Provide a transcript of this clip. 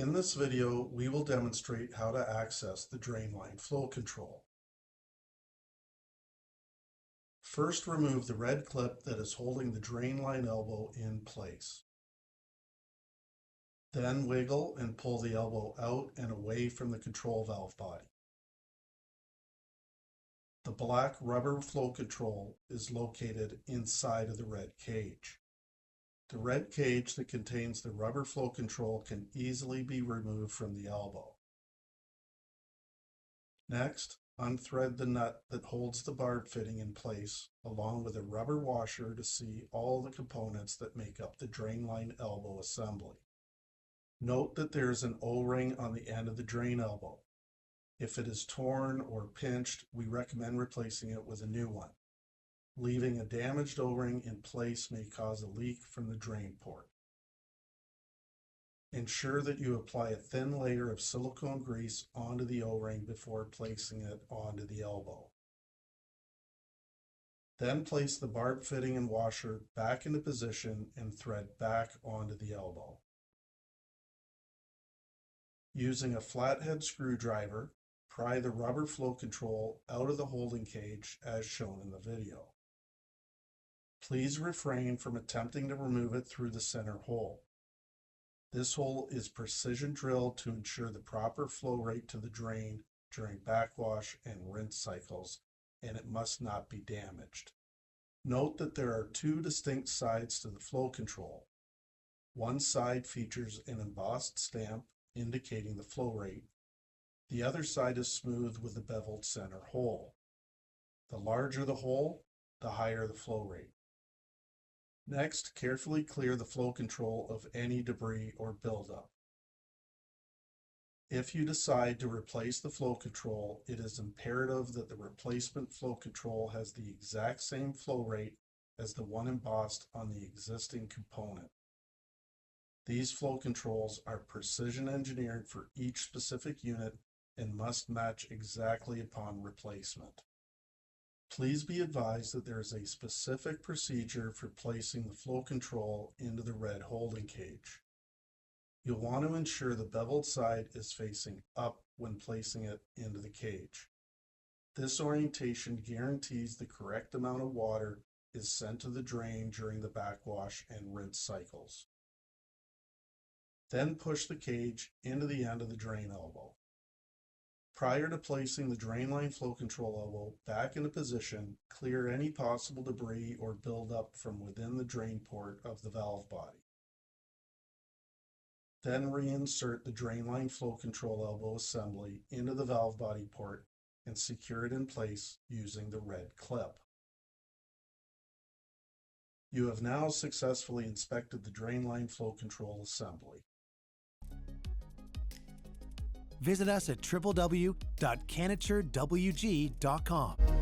In this video, we will demonstrate how to access the drain line flow control. First, remove the red clip that is holding the drain line elbow in place. Then wiggle and pull the elbow out and away from the control valve body. The black rubber flow control is located inside of the red cage. The red cage that contains the rubber flow control can easily be removed from the elbow. Next, unthread the nut that holds the barb fitting in place, along with a rubber washer to see all the components that make up the drain line elbow assembly. Note that there is an O-ring on the end of the drain elbow. If it is torn or pinched, we recommend replacing it with a new one. Leaving a damaged O-ring in place may cause a leak from the drain port. Ensure that you apply a thin layer of silicone grease onto the O-ring before placing it onto the elbow. Then place the barb fitting and washer back into position and thread back onto the elbow. Using a flathead screwdriver, pry the rubber flow control out of the holding cage as shown in the video. Please refrain from attempting to remove it through the center hole. This hole is precision drilled to ensure the proper flow rate to the drain during backwash and rinse cycles, and it must not be damaged. Note that there are two distinct sides to the flow control. One side features an embossed stamp indicating the flow rate. The other side is smooth with a beveled center hole. The larger the hole, the higher the flow rate. Next, carefully clear the flow control of any debris or buildup. If you decide to replace the flow control, it is imperative that the replacement flow control has the exact same flow rate as the one embossed on the existing component. These flow controls are precision engineered for each specific unit and must match exactly upon replacement. Please be advised that there is a specific procedure for placing the flow control into the red holding cage. You'll want to ensure the beveled side is facing up when placing it into the cage. This orientation guarantees the correct amount of water is sent to the drain during the backwash and rinse cycles. Then push the cage into the end of the drain elbow. Prior to placing the drain line flow control elbow back into position, clear any possible debris or buildup from within the drain port of the valve body. Then reinsert the drain line flow control elbow assembly into the valve body port and secure it in place using the red clip. You have now successfully inspected the drain line flow control assembly. Visit us at www.canaturewg.com.